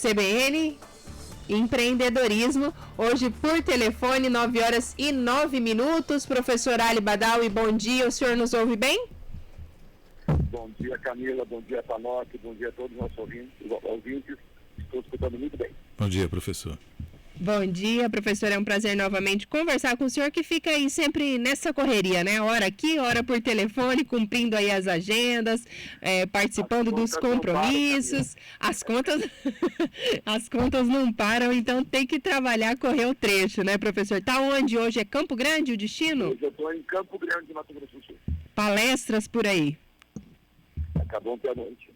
CBN Empreendedorismo, hoje por telefone, 9h09. Professor Ali Badawi, bom dia, o senhor nos ouve bem? Bom dia, Camila, bom dia, Panoc, bom dia a todos os nossos ouvintes, estou escutando muito bem. Bom dia, professor. Bom dia, professor, é um prazer novamente conversar com o senhor, que fica aí sempre nessa correria, né? Hora aqui, hora por telefone, cumprindo aí as agendas, participando dos compromissos. As contas as contas não param, então tem que trabalhar, correr o trecho, né, professor? Tá onde hoje? É Campo Grande o destino? Hoje eu estou em Campo Grande, Mato Grosso do Sul. Palestras por aí? Acabou ontem à noite.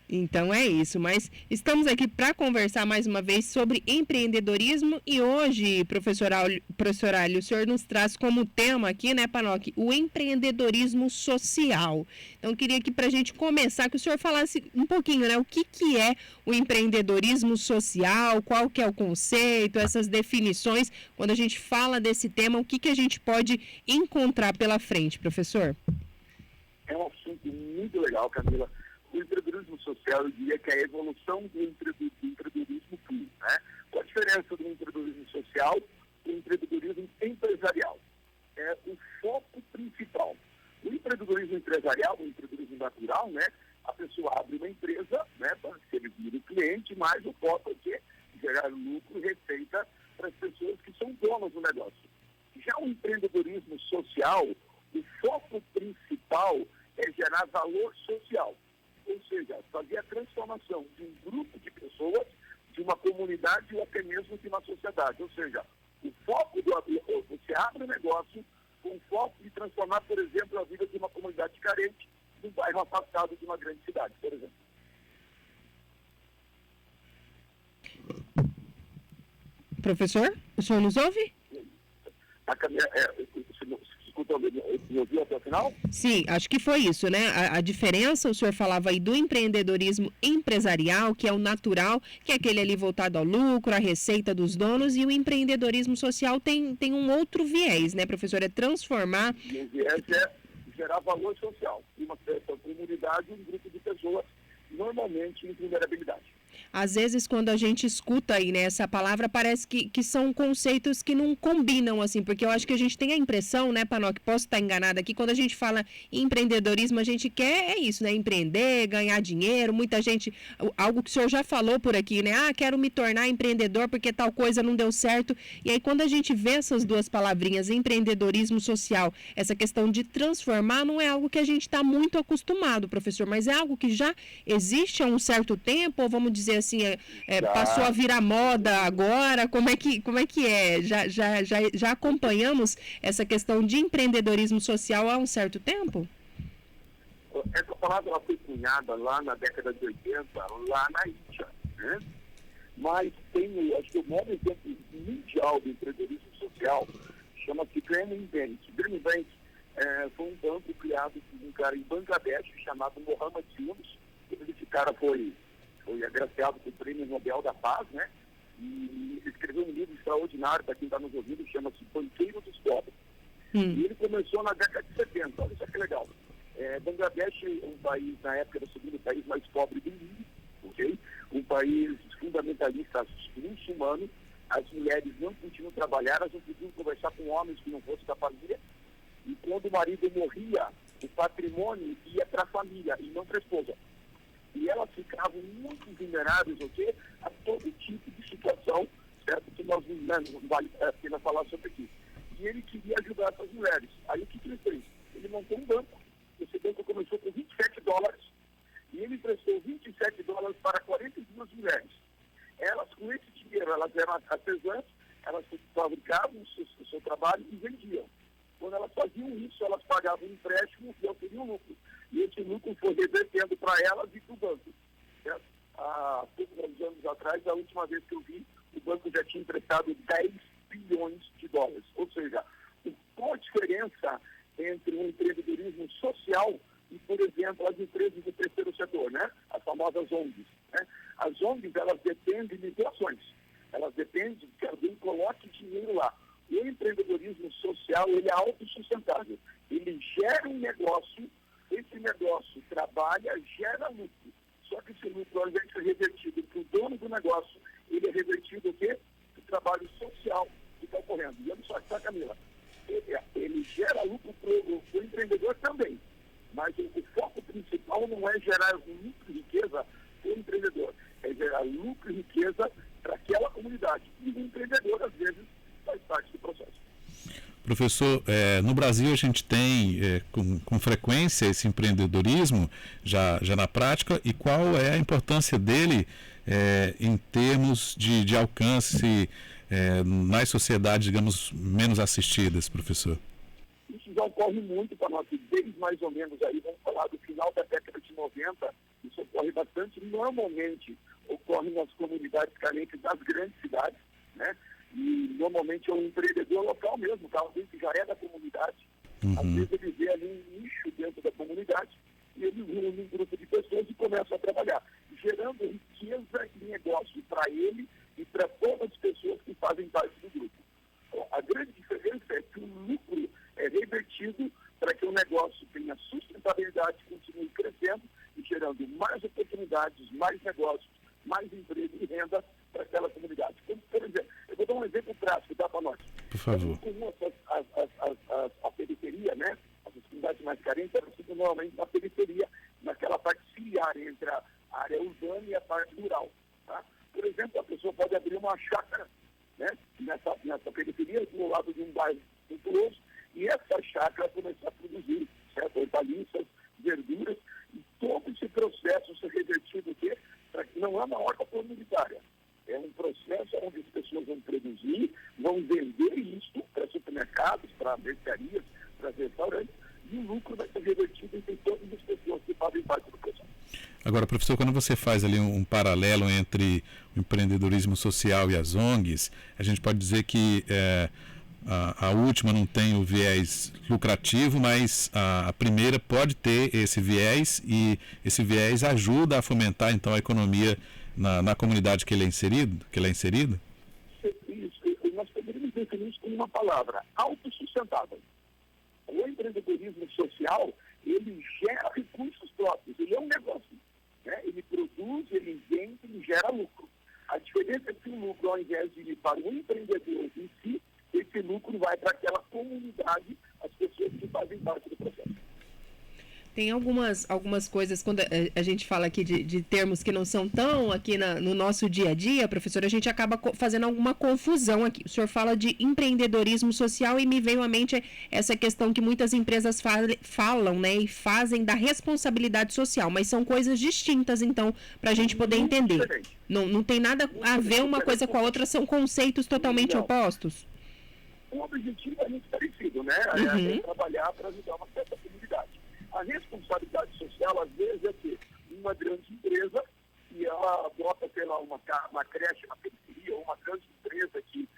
Então é isso, mas estamos aqui para conversar mais uma vez sobre empreendedorismo e hoje, professor Ali, o senhor nos traz como tema aqui, né, Panoc, o empreendedorismo social. Então eu queria que para a gente começar, que o senhor falasse um pouquinho, né, o que é o empreendedorismo social, qual que é o conceito, essas definições, quando a gente fala desse tema, o que a gente pode encontrar pela frente, professor? É um assunto muito legal, Camila. O empreendedorismo social, eu diria que é a evolução do empreendedorismo puro, né? Qual a diferença do empreendedorismo social e do empreendedorismo empresarial? É o foco principal. O empreendedorismo empresarial, o empreendedorismo natural, né? A pessoa abre uma empresa, né, para servir o cliente, mas o foco é que gerar lucro e receita para as pessoas que são donas do negócio. Já o empreendedorismo social, o foco principal é gerar valor social. Ou seja, fazer a transformação de um grupo de pessoas, de uma comunidade ou até mesmo de uma sociedade. Ou seja, o foco você abre um negócio com o foco de transformar, por exemplo, a vida de uma comunidade carente num bairro afastado de uma grande cidade, por exemplo. Professor, o senhor nos ouve? Me ouviu até o final? Sim, acho que foi isso, né? A diferença, o senhor falava aí do empreendedorismo empresarial, que é o natural, que é aquele ali voltado ao lucro, à receita dos donos, e o empreendedorismo social tem um outro viés, né, professor? É transformar... E o viés é gerar valor social em uma certa comunidade, um grupo de pessoas, normalmente em vulnerabilidade. Às vezes, quando a gente escuta aí, né, essa palavra, parece que são conceitos que não combinam, assim, porque eu acho que a gente tem a impressão, né, Panoc, posso estar enganada aqui, quando a gente fala em empreendedorismo, a gente quer, é isso, né, empreender, ganhar dinheiro, muita gente, algo que o senhor já falou por aqui, né, quero me tornar empreendedor porque tal coisa não deu certo, e aí quando a gente vê essas duas palavrinhas, empreendedorismo social, essa questão de transformar, não é algo que a gente está muito acostumado, professor, mas é algo que já existe há um certo tempo, ou vamos dizer assim, passou a virar moda agora? Como é que é? Já acompanhamos essa questão de empreendedorismo social há um certo tempo? Essa palavra ela foi cunhada lá na década de 80, lá na Índia, né? Mas tem, acho que o maior exemplo mundial do empreendedorismo social chama-se Grameen Bank. Grameen Bank foi um banco criado por um cara em Bangladesh chamado Mohamed Yunus. Esse cara foi agraciado com o Prêmio Nobel da Paz, né? E escreveu um livro extraordinário, para quem está nos ouvindo, chama-se Banqueiro dos Pobres. E ele começou na década de 70, olha só que legal. Bangladesh é um país, na época, era o segundo país mais pobre do mundo, ok? Um país fundamentalista muçulmano. As mulheres não podiam trabalhar, elas não podiam conversar com homens que não fossem da família. E quando o marido morria, o patrimônio ia para a família e não para a esposa. E elas ficavam muito vulneráveis, ok? A todo tipo de situação, certo? Que nós não vale a pena falar sobre aqui. E ele queria ajudar essas mulheres. Aí o que ele fez? Ele montou um banco. Esse banco começou com $27 e ele emprestou $27 para 42 mulheres. Elas, com esse dinheiro, elas eram artesãs, elas fabricavam o seu trabalho e vendiam. Quando elas faziam isso, elas pagavam um empréstimo e obteriam lucro. E esse lucro foi revertendo para elas e para o banco. Certo? Há poucos anos atrás, a última vez que eu vi, o banco já tinha emprestado $10 bilhões. Ou seja, qual a diferença entre um empreendedorismo social e, por exemplo, as empresas do terceiro setor, né? As famosas ONGs. Né? As ONGs, elas dependem de doações. Elas dependem que alguém coloque dinheiro lá. E o empreendedorismo social, ele é autossustentável. Ele gera um negócio, esse negócio trabalha, gera lucro. Só que esse lucro, ao invés de ser revertido para o dono do negócio, riqueza para aquela comunidade. E o empreendedor, às vezes, faz parte do processo. Professor, no Brasil a gente tem com frequência esse empreendedorismo já na prática, e qual é a importância dele em termos de alcance nas sociedades, digamos, menos assistidas, professor? Isso já ocorre muito para nós, desde mais ou menos aí, vamos falar do final da década de 90, isso ocorre bastante, normalmente ocorre nas comunidades carentes das grandes cidades, né? E normalmente é um empreendedor local mesmo, alguém que já é da comunidade. Às vezes ele vê ali um nicho dentro da comunidade e ele reúne um grupo de pessoas e começa a trabalhar, gerando riqueza e negócio para ele e para todas as pessoas que fazem parte do grupo. Então, a grande diferença é que o lucro é revertido para que o negócio tenha sustentabilidade, continue crescendo e gerando mais oportunidades, mais negócios, mais emprego e renda para aquela comunidade. Como, por exemplo, eu vou dar um exemplo prático, tá, para nós? Por favor. A periferia, né? As comunidades mais carentes eram normalmente na periferia, naquela parte ciliar entre a área urbana e a parte rural. Tá? Por exemplo, a pessoa pode abrir uma chácara, né? Nessa periferia, do lado de um bairro populoso, e essa chácara começar a produzir, certo? Hortaliças, verduras, e todo esse processo ser revertido para que não é uma horta comunitária. É um processo onde as pessoas vão produzir, vão vender isso para supermercados, para mercearias, para restaurantes, e o lucro vai ser revertido entre todas as pessoas que fazem parte do processo. Agora, professor, quando você faz ali um paralelo entre o empreendedorismo social e as ONGs, a gente pode dizer que a última não tem o viés lucrativo, mas a primeira pode ter esse viés, e esse viés ajuda a fomentar, então, a economia na comunidade que ele é inserido? Isso, nós poderíamos definir isso com uma palavra: autossustentável. O empreendedorismo social, ele gera recursos próprios, ele é um negócio, né? Ele produz, ele vende, ele gera lucro. A diferença é que o lucro, ao invés de ir para o empreendedor em si, esse lucro vai para aquela comunidade, as pessoas que fazem parte do processo. Tem algumas coisas, quando a gente fala aqui de termos que não são tão aqui no nosso dia a dia, professor, a gente acaba fazendo alguma confusão aqui. O senhor fala de empreendedorismo social e me veio à mente essa questão que muitas empresas falam, né, e fazem da responsabilidade social, mas são coisas distintas, então, para a gente poder entender. Não tem nada a ver uma coisa com a outra, são conceitos totalmente opostos? O objetivo é muito parecido, né? É trabalhar para ajudar uma certa comunidade. A responsabilidade social, às vezes, é que uma grande empresa, e ela bota, sei lá, uma creche na periferia, ou uma grande empresa que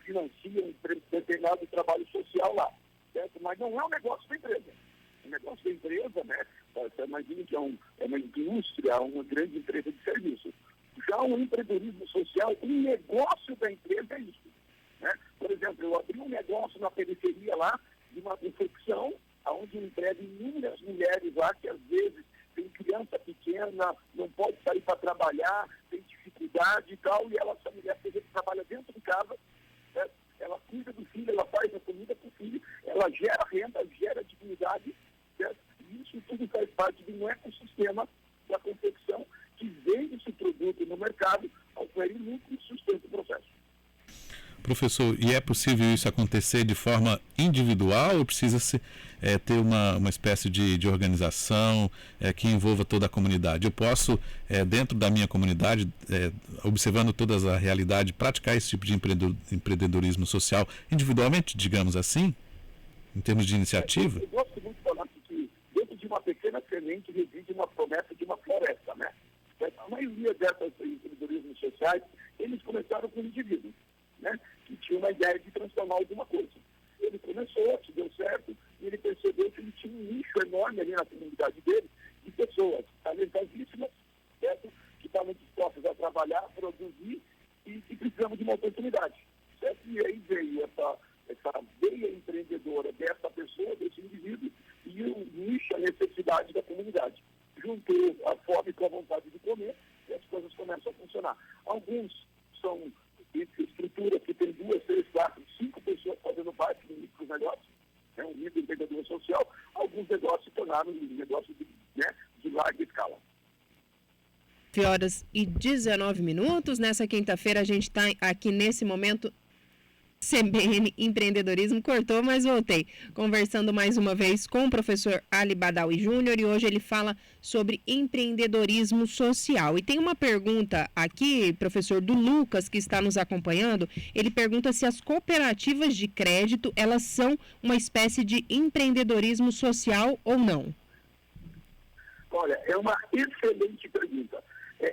financia um determinado trabalho social lá, certo? Mas não é um negócio da empresa. O negócio da empresa, né? Você imagina que é uma indústria, uma grande empresa de serviço. Já o empreendedorismo social, o negócio da empresa é isso, né? Por exemplo, eu abri um negócio na periferia lá, de uma confecção, onde eu emprego inúmeras mulheres lá que às vezes tem criança pequena, não pode sair para trabalhar, tem dificuldade e tal, e essa mulher, por exemplo, trabalha dentro de casa, né? Ela cuida do filho, ela faz a comida para o filho, ela gera renda, gera dignidade, certo? E isso tudo faz parte de um ecossistema da confecção que vende esse produto no mercado, oferece lucro e sustenta o processo. Professor, e é possível isso acontecer de forma individual ou precisa ter uma espécie de organização que envolva toda a comunidade? Eu posso, dentro da minha comunidade, observando toda a realidade, praticar esse tipo de empreendedorismo social individualmente, digamos assim, em termos de iniciativa? Eu gosto muito de falar que dentro de uma pequena semente reside uma promessa de uma floresta, né? A maioria dessas empreendedorismos sociais, eles começaram com indivíduos, né? Que tinha uma ideia de transformar alguma coisa. Ele começou, que deu certo, e ele percebeu que ele tinha um nicho enorme ali na comunidade dele, de pessoas talentosíssimas, certo? Que estavam dispostas a trabalhar, produzir e que precisavam de uma oportunidade, certo? E aí veio essa veia empreendedora dessa pessoa, desse indivíduo, e o nicho, a necessidade da comunidade. Juntou a fome com a vontade de comer, e as coisas começam a funcionar. Alguns são estrutura que tem 2, 3, 4, 5 pessoas fazendo parte do micro negócio, né, um microempreendedor social. Alguns negócios se tornaram negócios de larga escala. 9h19. Nessa quinta-feira a gente está aqui nesse momento. CBN Empreendedorismo cortou, mas voltei. Conversando mais uma vez com o professor Ali Badawi Júnior e hoje ele fala sobre empreendedorismo social. E tem uma pergunta aqui, professor, do Lucas, que está nos acompanhando. Ele pergunta se as cooperativas de crédito, elas são uma espécie de empreendedorismo social ou não? Olha, é uma excelente pergunta.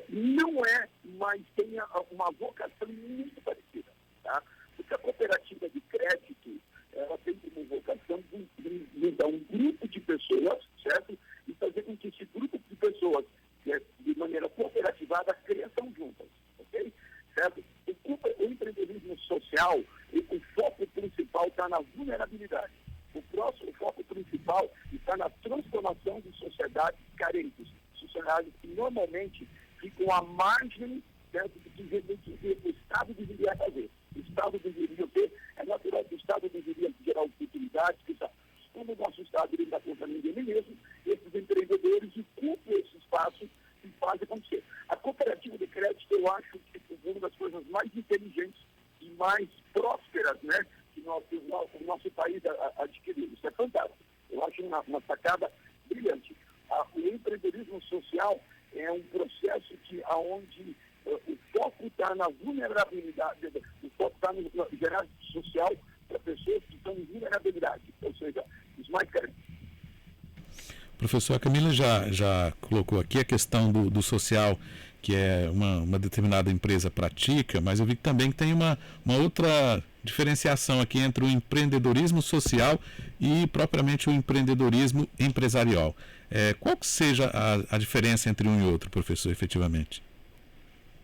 Não é, mas tem uma vocação muito parecida, tá? Porque a cooperativa de crédito, ela tem como vocação juntar um grupo de pessoas, certo? E fazer com que esse grupo de pessoas, de maneira cooperativada, cresçam juntas, ok? Certo? O empreendedorismo social, o foco principal está na vulnerabilidade. O foco principal está na transformação de sociedades carentes, sociedades que normalmente ficam à margem, certo, do que o Estado deveria fazer. O Estado deveria ter, é natural que o Estado deveria gerar oportunidades, como o nosso Estado ele está contando dele mesmo, esses empreendedores ocupam esse espaço e fazem acontecer. A cooperativa de crédito, eu acho que é uma das coisas mais inteligentes e mais prósperas, né, que o nosso país adquiriu. Isso é fantástico. Eu acho uma sacada brilhante. O empreendedorismo social é um processo onde o foco está na vulnerabilidade, o foco está no gerar social para pessoas que estão em vulnerabilidade, ou seja, os mais carentes. Professor, a Camila já colocou aqui a questão do social, que é uma determinada empresa pratica, mas eu vi que também tem uma outra diferenciação aqui entre o empreendedorismo social e propriamente o empreendedorismo empresarial. Qual que seja a diferença entre um e outro, professor, efetivamente?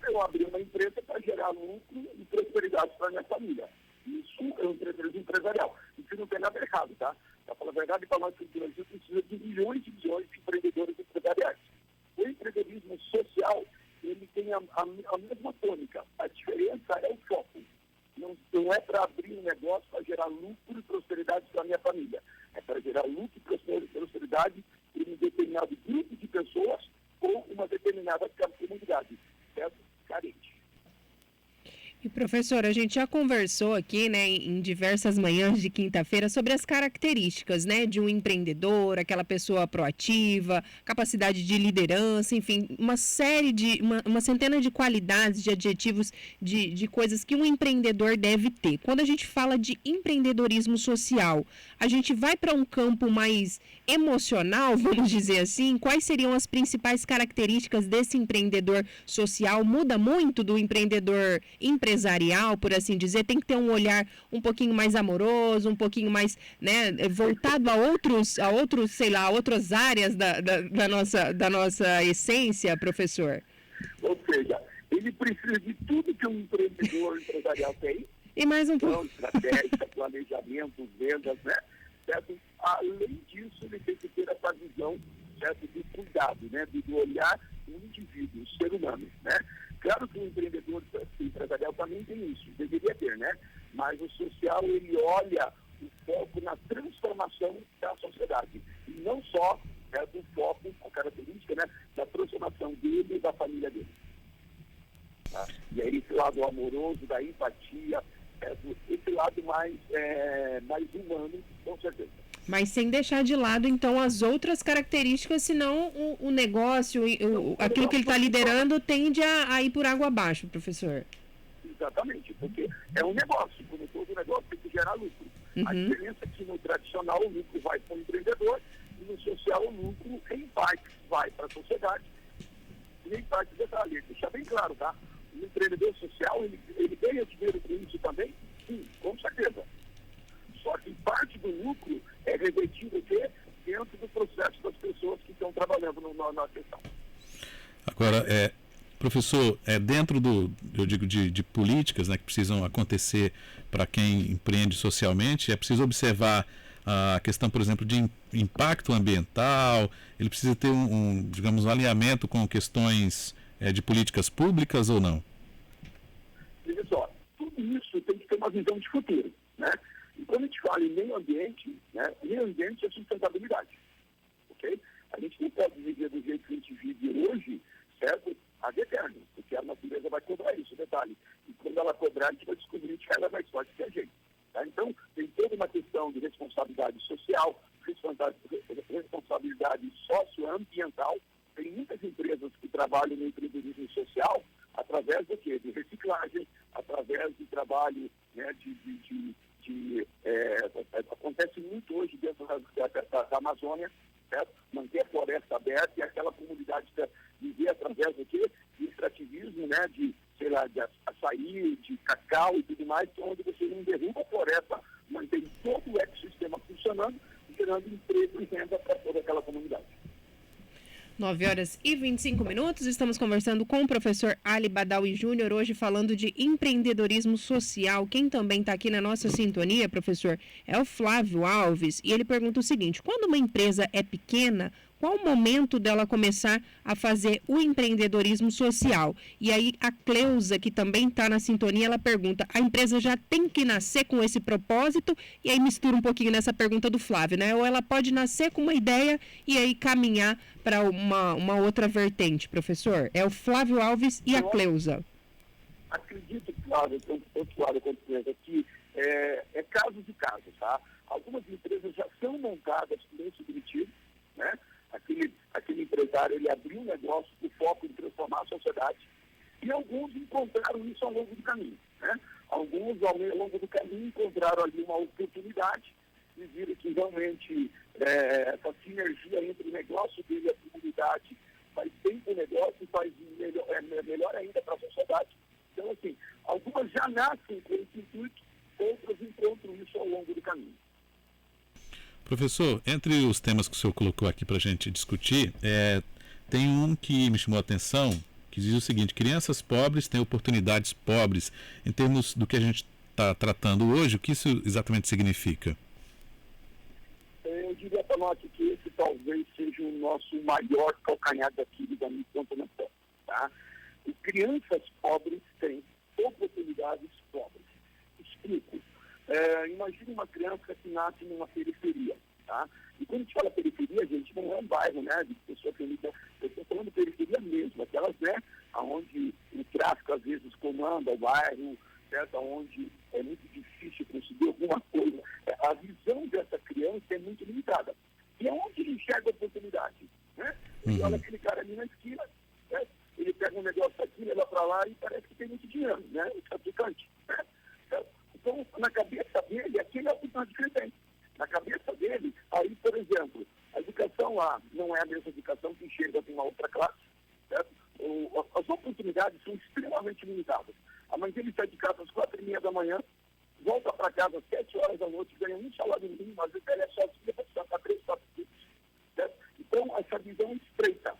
Eu abri uma empresa para gerar lucro e prosperidade para a minha família. Isso é um empreendedorismo empresarial. Isso não tem nada errado, tá? Para falar a verdade, para nós que o Brasil precisa de milhões e milhões de empreendedores empresariais. O empreendedorismo social, ele tem a mesma tônica. A diferença é o foco. Não é para abrir um negócio para gerar lucro e prosperidade para a minha família. É para gerar lucro e prosperidade para um determinado grupo de pessoas ou uma determinada comunidade, certo? Carente. E, professor, a gente já conversou aqui, né, em diversas manhãs de quinta-feira sobre as características, né, de um empreendedor, aquela pessoa proativa, capacidade de liderança, enfim, uma centena de qualidades, de adjetivos, de coisas que um empreendedor deve ter. Quando a gente fala de empreendedorismo social, a gente vai para um campo mais emocional, vamos dizer assim. Quais seriam as principais características desse empreendedor social? Muda muito do empreendedor empresarial, por assim dizer? Tem que ter um olhar um pouquinho mais amoroso, um pouquinho mais, né, voltado a outras áreas da nossa essência, professor? Ou seja, ele precisa de tudo que um empreendedor empresarial tem. E mais um pouco. Estratégia, planejamento, vendas, né? Certo? Além disso, ele tem que ter essa visão, certo, de cuidado, né? De olhar o indivíduo, o ser humano, né? Claro que o empreendedor empresarial também tem isso, deveria ter, né? Mas o social, ele olha o foco na transformação da sociedade. E não só, certo, o foco, a característica, né, da transformação dele e da família dele. Tá? E aí esse lado amoroso, da empatia, esse lado mais humano, com certeza. Mas sem deixar de lado, então, as outras características, senão o negócio, aquilo que ele está liderando, tende a ir por água abaixo, professor. Exatamente, porque é um negócio, como todo negócio tem que gerar lucro. A diferença é que no tradicional o lucro vai para o empreendedor e no social o lucro, em parte, vai para a sociedade e em parte detalhe. Deixa bem claro, tá? O empreendedor social, ele ganha dinheiro com isso também? Sim, com certeza. Só que parte do lucro é revertido dentro do processo das pessoas que estão trabalhando na questão. Agora, professor, dentro de políticas, né, que precisam acontecer para quem empreende socialmente, é preciso observar a questão, por exemplo, de impacto ambiental, ele precisa ter digamos, um alinhamento com questões de políticas públicas ou não? Veja só, tudo isso tem que ter uma visão de futuro, né? E quando a gente fala em meio ambiente, né, meio ambiente é sustentabilidade, ok? A gente não pode viver do jeito que a gente vive hoje, certo? ad eterno, porque a natureza vai cobrar isso, detalhe. E quando ela cobrar, a gente vai descobrir que ela é mais forte que a gente. Tá? Então, tem toda uma questão de responsabilidade social, responsabilidade socioambiental. Tem muitas empresas que trabalham no empreendedorismo social através do quê? De reciclagem, através de trabalho, né, acontece muito hoje dentro da Amazônia, certo? Manter a floresta aberta e aquela comunidade viver através do quê? De extrativismo, né, de açaí, de cacau e tudo mais, onde você não derruba a floresta, mantém todo o ecossistema funcionando, gerando emprego e renda para toda aquela comunidade. 9h25, estamos conversando com o professor Ali Badawi Júnior, hoje falando de empreendedorismo social. Quem também está aqui na nossa sintonia, professor, é o Flávio Alves, e ele pergunta o seguinte: quando uma empresa é pequena, qual o momento dela começar a fazer o empreendedorismo social? E aí a Cleusa, que também está na sintonia, ela pergunta: a empresa já tem que nascer com esse propósito? E aí mistura um pouquinho nessa pergunta do Flávio, né? Ou ela pode nascer com uma ideia e aí caminhar para uma outra vertente, professor? É o Flávio Alves e a Cleusa. Acredito, Flávio, tanto Flávio quanto Cleusa, que é caso de caso, tá? Algumas empresas já são montadas com esse objetivo, né? Aquele empresário, ele abriu um negócio com foco em transformar a sociedade, e alguns encontraram isso ao longo do caminho, né? Alguns, ao longo do caminho, encontraram ali uma oportunidade e viram que realmente essa sinergia entre o negócio dele e a comunidade faz bem para o negócio e faz melhor ainda para a sociedade. Então, assim, algumas já nascem com esse intuito, outras encontram isso ao longo do caminho. Professor, entre os temas que o senhor colocou aqui para a gente discutir, tem um que me chamou a atenção, que diz o seguinte: crianças pobres têm oportunidades pobres. Em termos do que a gente está tratando hoje, o que isso exatamente significa? Eu diria, Panotti, que esse talvez seja o nosso maior calcanhar daquilo da minha contaminação, tá? E crianças pobres têm oportunidades pobres. Explico. Imagine uma criança que nasce numa periferia, tá? E quando a gente fala periferia, gente, não é um bairro, né, de pessoa feminina. Eu estou falando de periferia mesmo, aquelas, né, onde o tráfico às vezes comanda o bairro, certo? Onde é muito difícil conseguir alguma coisa. A visão dessa criança é muito limitada. E é onde ele enxerga a oportunidade, né? Ele olha aquele cara ali na esquina, né? Ele pega um negócio aqui, leva para lá e parece que tem muito dinheiro, né? O traficante, né? Então, na cabeça dele, aquele é o oportunidade que ele tem. Na cabeça dele, aí, por exemplo, a educação lá não é a mesma educação que chega de uma outra classe, certo? As oportunidades são extremamente limitadas. A mãe dele sai de casa às 4h30 da manhã, volta para casa às 7 horas da noite, ganha um salário mínimo, às vezes ela é sozinha para sustentar 3, 4 filhos, certo? Então, essa visão estreita.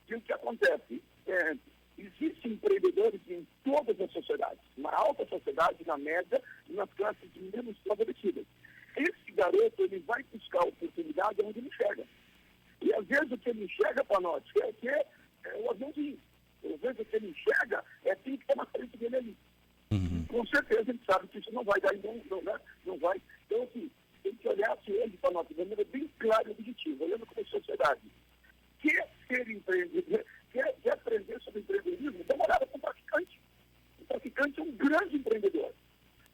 E o que acontece? Existem empreendedores em todas as sociedades, na alta sociedade, na média e nas classes menos favorecidas. Esse garoto, ele vai buscar oportunidade onde ele enxerga. E às vezes o que ele enxerga, Panotti, é o aviãozinho. Às vezes o que ele enxerga é aquilo que está na frente dele ali. Com certeza ele sabe que isso não vai dar, não vai. Então, assim, tem que olhar se ele, Panotti, de maneira bem clara e objetiva, olhando como sociedade. Quer ser empreendedor, quer aprender sobre empreendedorismo, dá uma olhada para o traficante. O traficante é um grande empreendedor.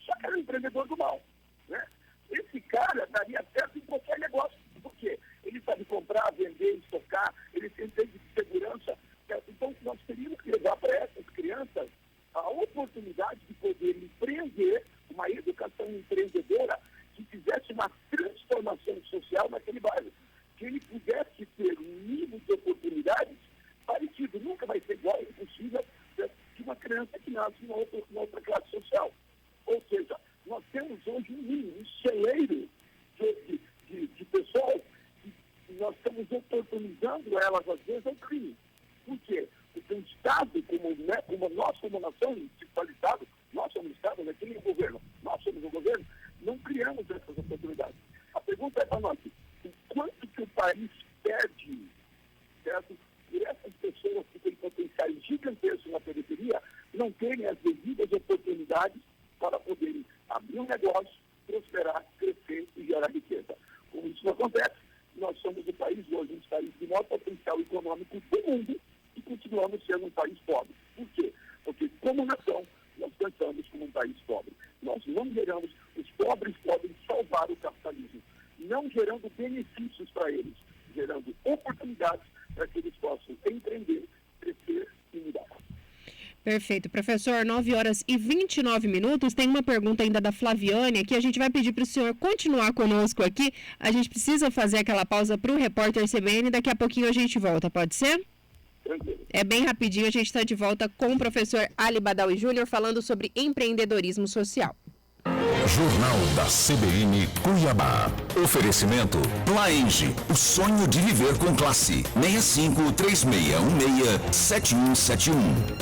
Só que é um empreendedor do mal, né? Esse cara daria certo em qualquer negócio. Por quê? Ele sabe comprar, vender, estocar, ele tem de segurança. Então, nós teríamos que levar para essas crianças a oportunidade de poder empreender, uma educação empreendedora que fizesse uma transformação social naquele bairro. Que ele pudesse ter um nível de oportunidades parecido. Nunca vai ser igual, é impossível, de uma criança que nasce em outra classe social. Ou seja, nós temos hoje um celeiro de pessoas que nós estamos oportunizando elas, às vezes, ao crime. Por quê? Porque o Estado, como nós, como nação, Estado, nós somos o Estado, né? Quem é o governo? Nós somos o governo, não criamos essas oportunidades. A pergunta é para nós: quanto que o país perde, certo? Por essas pessoas que têm potenciais gigantescos na periferia não terem as devidas oportunidades para poderem abrir um negócio, prosperar, crescer e gerar riqueza. Como isso não acontece, nós somos o país hoje, um dos países de maior potencial econômico do mundo, e continuamos sendo um país pobre. como nação, nós pensamos como um país pobre. Nós não geramos, os pobres podem salvar o capitalismo, não gerando benefícios para eles, gerando oportunidades para que eles possam empreender, crescer e mudar. Perfeito. Professor, 9h29. Tem uma pergunta ainda da Flaviane, que a gente vai pedir para o senhor continuar conosco aqui. A gente precisa fazer aquela pausa para o repórter CBN, daqui a pouquinho a gente volta, pode ser? Tranquilo. É bem rapidinho, a gente está de volta com o professor Ali Badawi Júnior falando sobre empreendedorismo social. Jornal da CBN Cuiabá. Oferecimento Plaenge, o sonho de viver com classe. 6536167171.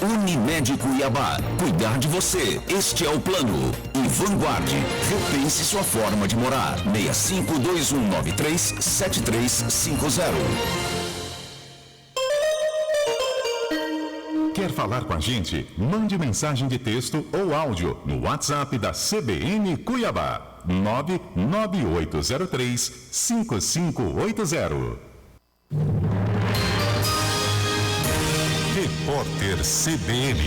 Unimed Cuiabá. Cuidar de você. Este é o plano. E Vanguarde. Repense sua forma de morar. 6521937350. Quer falar com a gente? Mande mensagem de texto ou áudio no WhatsApp da CBN Cuiabá. 99803-5580. Repórter CBN.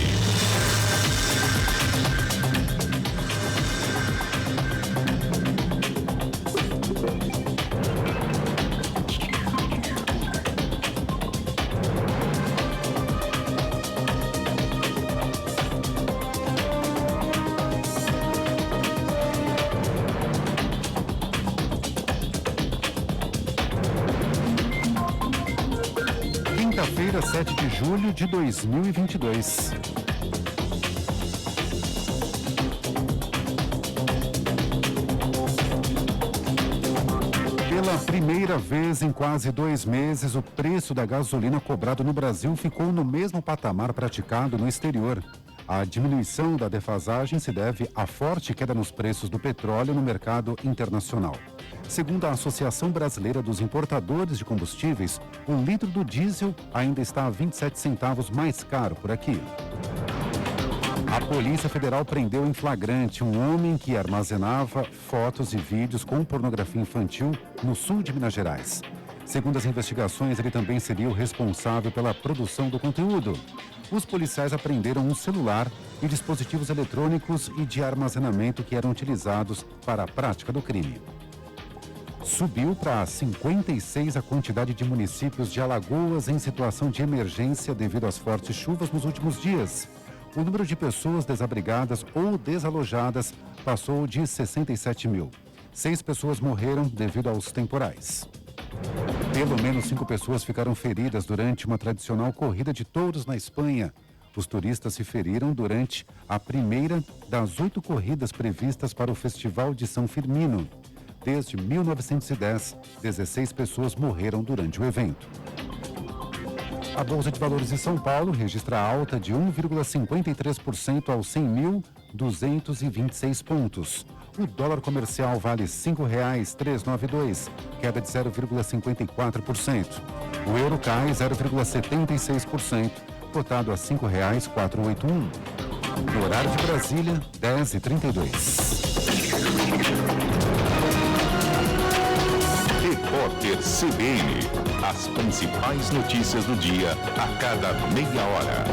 Quinta-feira, 7 de julho de 2022. Pela primeira vez em quase 2 meses, o preço da gasolina cobrado no Brasil ficou no mesmo patamar praticado no exterior. A diminuição da defasagem se deve à forte queda nos preços do petróleo no mercado internacional. Segundo a Associação Brasileira dos Importadores de Combustíveis, o litro do diesel ainda está a 27 centavos mais caro por aqui. A Polícia Federal prendeu em flagrante um homem que armazenava fotos e vídeos com pornografia infantil no sul de Minas Gerais. Segundo as investigações, ele também seria o responsável pela produção do conteúdo. Os policiais apreenderam um celular e dispositivos eletrônicos e de armazenamento que eram utilizados para a prática do crime. Subiu para 56 a quantidade de municípios de Alagoas em situação de emergência devido às fortes chuvas nos últimos dias. O número de pessoas desabrigadas ou desalojadas passou de 67 mil. 6 pessoas morreram devido aos temporais. Pelo menos 5 pessoas ficaram feridas durante uma tradicional corrida de touros na Espanha. Os turistas se feriram durante a primeira das 8 corridas previstas para o Festival de São Firmino. Desde 1910, 16 pessoas morreram durante o evento. A Bolsa de Valores de São Paulo registra alta de 1,53% aos 100.226 pontos. O dólar comercial vale R$ 5,392, queda de 0,54%. O euro cai 0,76%, cotado a R$ 5,481. No horário de Brasília, 10h32. Repórter CBN. As principais notícias do dia a cada meia hora.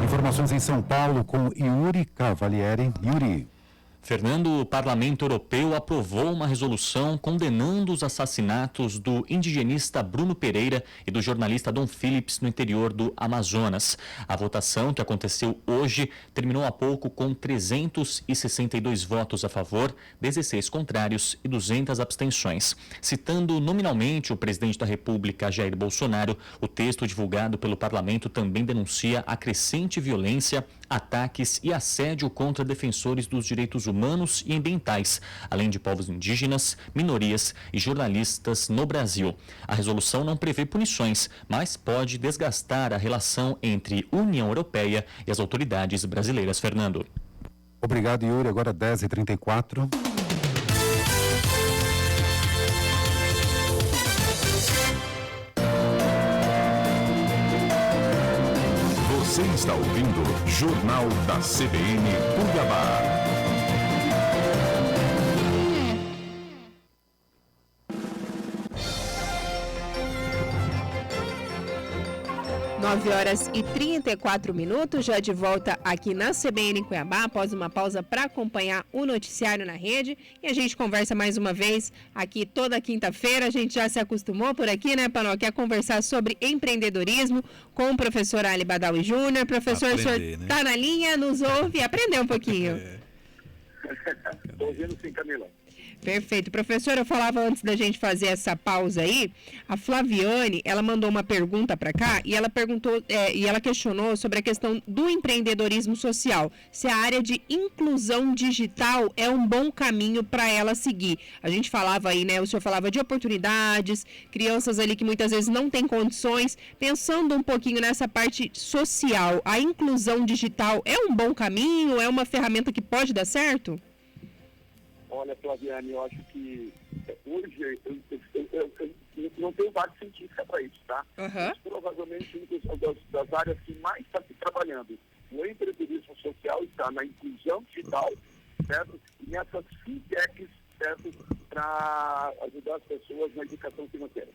Informações em São Paulo com Yuri Cavalieri. Yuri. Fernando, o Parlamento Europeu aprovou uma resolução condenando os assassinatos do indigenista Bruno Pereira e do jornalista Dom Phillips no interior do Amazonas. A votação, que aconteceu hoje, terminou há pouco com 362 votos a favor, 16 contrários e 200 abstenções. Citando nominalmente o presidente da República, Jair Bolsonaro, o texto divulgado pelo Parlamento também denuncia a crescente violência, ataques e assédio contra defensores dos direitos humanos e ambientais, além de povos indígenas, minorias e jornalistas no Brasil. A resolução não prevê punições, mas pode desgastar a relação entre União Europeia e as autoridades brasileiras. Fernando. Obrigado, Yuri. Agora 10h34. Você está ouvindo Jornal da CBN Cuiabá. 9h34, já de volta aqui na CBN em Cuiabá, após uma pausa para acompanhar o noticiário na rede. E a gente conversa mais uma vez aqui toda quinta-feira. A gente já se acostumou por aqui, né, Panoc, a conversar sobre empreendedorismo com o professor Ali Badawi Júnior. Professor, o senhor está na linha, nos ouve e aprendeu um pouquinho. Estou ouvindo sim, Camila. Perfeito. Professor, eu falava antes da gente fazer essa pausa aí, a Flaviane, ela mandou uma pergunta para cá e ela perguntou, e ela questionou sobre a questão do empreendedorismo social, se a área de inclusão digital é um bom caminho para ela seguir. A gente falava aí, né, o senhor falava de oportunidades, crianças ali que muitas vezes não têm condições, pensando um pouquinho nessa parte social, a inclusão digital é um bom caminho, é uma ferramenta que pode dar certo? Olha, Flaviane, eu acho que hoje eu não tenho base científica para isso, tá? Mas provavelmente uma das áreas que mais está se trabalhando no empreendedorismo social está na inclusão digital, certo? E nessas fintechs, certo? Para ajudar as pessoas na educação financeira.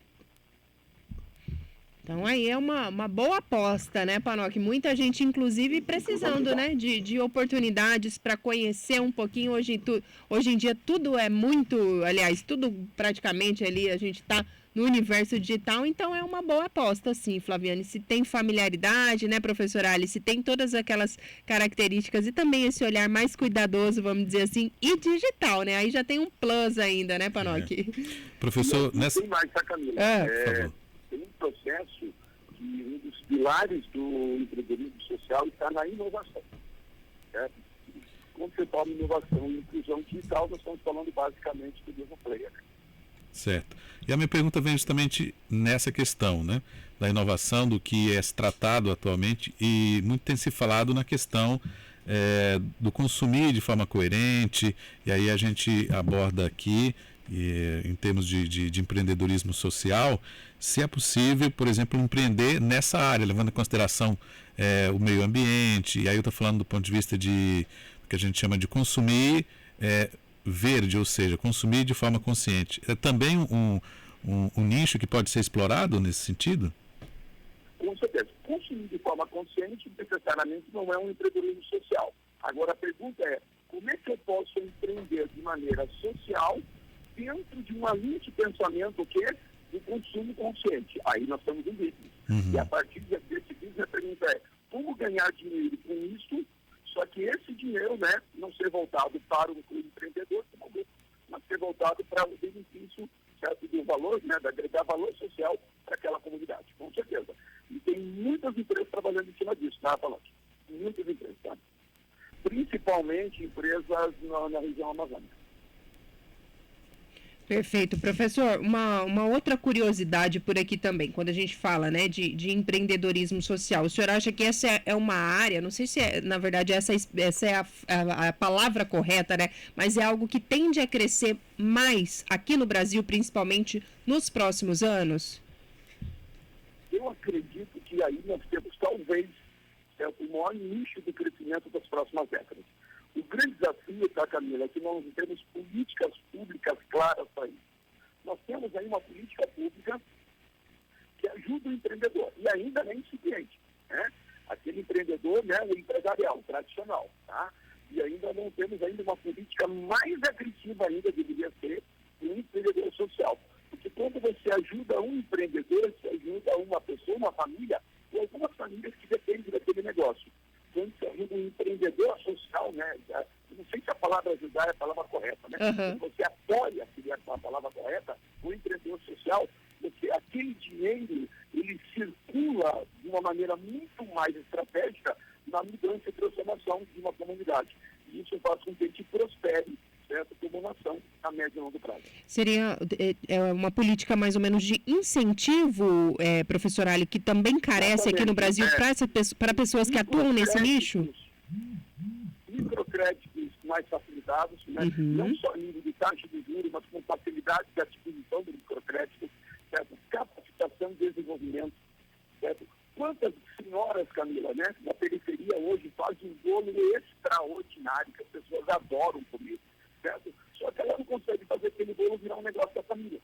Então aí é uma boa aposta, né, Panoc? Muita gente, inclusive, precisando, né, de oportunidades para conhecer um pouquinho. Hoje em dia tudo é muito, aliás, tudo praticamente ali, a gente está no universo digital, então é uma boa aposta, sim, Flaviane. Se tem familiaridade, né, professora Ali, se tem todas aquelas características e também esse olhar mais cuidadoso, vamos dizer assim, e digital, né? Aí já tem um plus ainda, né, Panoc? Professor, nessa... Tem mais, tá, Camila? Por favor. Tem um processo que um dos pilares do empreendedorismo social está na inovação. Certo? Quando você fala em inovação e inclusão digital, nós estamos falando basicamente do mesmo player. Certo. E a minha pergunta vem justamente nessa questão, né? Da inovação, do que é tratado atualmente, e muito tem se falado na questão do consumir de forma coerente, e aí a gente aborda aqui, em termos de empreendedorismo social, se é possível, por exemplo, empreender nessa área, levando em consideração o meio ambiente, e aí eu estou falando do ponto de vista de que a gente chama de consumir verde, ou seja, consumir de forma consciente. É também um nicho que pode ser explorado nesse sentido? Com certeza. Consumir de forma consciente necessariamente não é um empreendedorismo social. Agora a pergunta é, como é que eu posso empreender de maneira social dentro de uma linha de pensamento que é do consumo consciente? Aí nós estamos em business. E a partir desse business a pergunta é, como ganhar dinheiro com isso, só que esse dinheiro, né, não ser voltado para o empreendedor, mas ser voltado para o benefício, certo, do valor, né, de agregar valor social para aquela comunidade, com certeza. E tem muitas empresas trabalhando em cima disso, tá, Palácio? Muitas empresas, tá? Principalmente empresas na região amazônica. Perfeito. Professor, uma outra curiosidade por aqui também, quando a gente fala, né, de empreendedorismo social, o senhor acha que essa é uma área, não sei se na verdade essa é a palavra correta, né, mas é algo que tende a crescer mais aqui no Brasil, principalmente nos próximos anos? Eu acredito que aí nós temos talvez o maior nicho do crescimento das próximas décadas. O grande desafio, tá, Camila, é que nós não temos políticas públicas claras para isso. Nós temos aí uma política pública que ajuda o empreendedor, e ainda é incipiente, né? Aquele empreendedor, né, o empresarial, tradicional, tá? E ainda não temos ainda uma política mais agressiva ainda, deveria ser, o empreendedor social. Porque quando você ajuda um empreendedor, você ajuda uma pessoa, uma família, ou algumas famílias que dependem daquele negócio. Quando você ajuda um empreendedor social, né? Não sei se a palavra ajudar é a palavra correta, né? Quando você apoia, se é a palavra correta, o empreendedor social, porque aquele dinheiro, ele circula de uma maneira muito mais estratégica na mudança e transformação de uma comunidade. E isso faz com que a gente prospere, certo, como nação a médio e longo prazo. Seria uma política mais ou menos de incentivo, professor Ali, que também carece aqui no Brasil para pessoas que atuam nesse nicho? Microcréditos mais facilitados, né? Não só em nível de taxa de juros, mas com facilidade de adquisição do microcrédito, certo? Capacitação e desenvolvimento, certo? Quantas senhoras, Camila, né, na periferia hoje fazem um bolo extraordinário, que as pessoas adoram comer, certo? Só que ela não consegue fazer aquele bolo virar um negócio da família.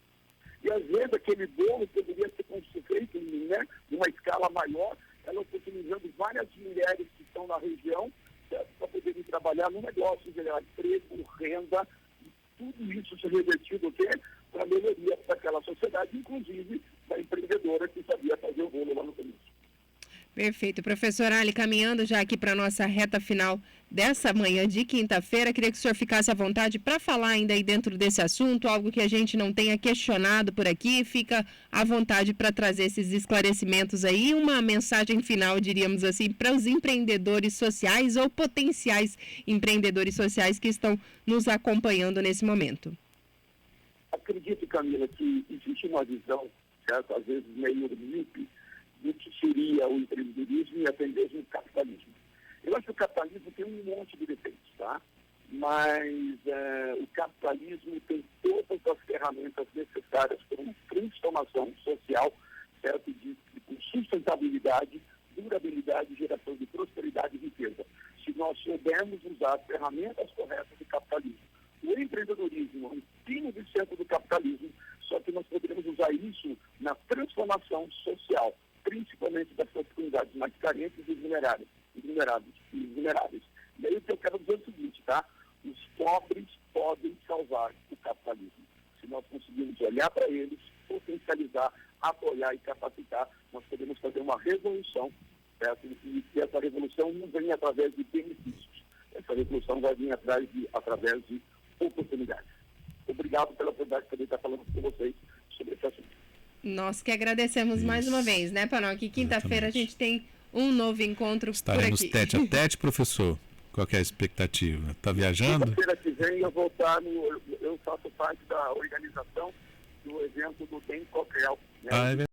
E às vezes aquele bolo poderia ser feito, né, numa escala maior, ela oportunizando várias mulheres que estão na região, certo, para poderem trabalhar no negócio, gerar emprego, renda, e tudo isso se revertido para a melhoria daquela sociedade, inclusive da empreendedora que sabia fazer o bolo lá no começo. Perfeito. Professor Ali, caminhando já aqui para a nossa reta final dessa manhã de quinta-feira, queria que o senhor ficasse à vontade para falar ainda aí dentro desse assunto, algo que a gente não tenha questionado por aqui, fica à vontade para trazer esses esclarecimentos aí, uma mensagem final, diríamos assim, para os empreendedores sociais ou potenciais empreendedores sociais que estão nos acompanhando nesse momento. Acredito, Camila, que existe uma visão, certo, às vezes meio míope, do que seria o empreendedorismo e até mesmo o capitalismo. Eu acho que o capitalismo tem um monte de defeitos, tá? Mas o capitalismo tem todas as ferramentas necessárias para uma transformação social, certo? Com sustentabilidade, durabilidade, geração de prosperidade e riqueza. Se nós soubermos usar as ferramentas corretas do capitalismo. O empreendedorismo é um pino de centro do capitalismo, só que nós poderemos usar isso na transformação social, principalmente das comunidades mais carentes e vulneráveis. E aí o que eu quero dizer é o seguinte, tá? Os pobres podem salvar o capitalismo. Se nós conseguirmos olhar para eles, potencializar, apoiar e capacitar, nós podemos fazer uma revolução, certo? E que essa revolução não vem através de benefícios. Essa revolução vai vir através de oportunidades. Obrigado pela oportunidade de poder estar falando com vocês sobre esse assunto. Nós que agradecemos mais uma vez, né, Panoc? Quinta-feira a gente tem um novo encontro Estaremos por aqui. tete a tete, professor. Qual que é a expectativa? Está viajando? Quinta-feira que vem eu vou estar eu faço parte da organização do evento do Tem Coquel, né? Ah, é verdade.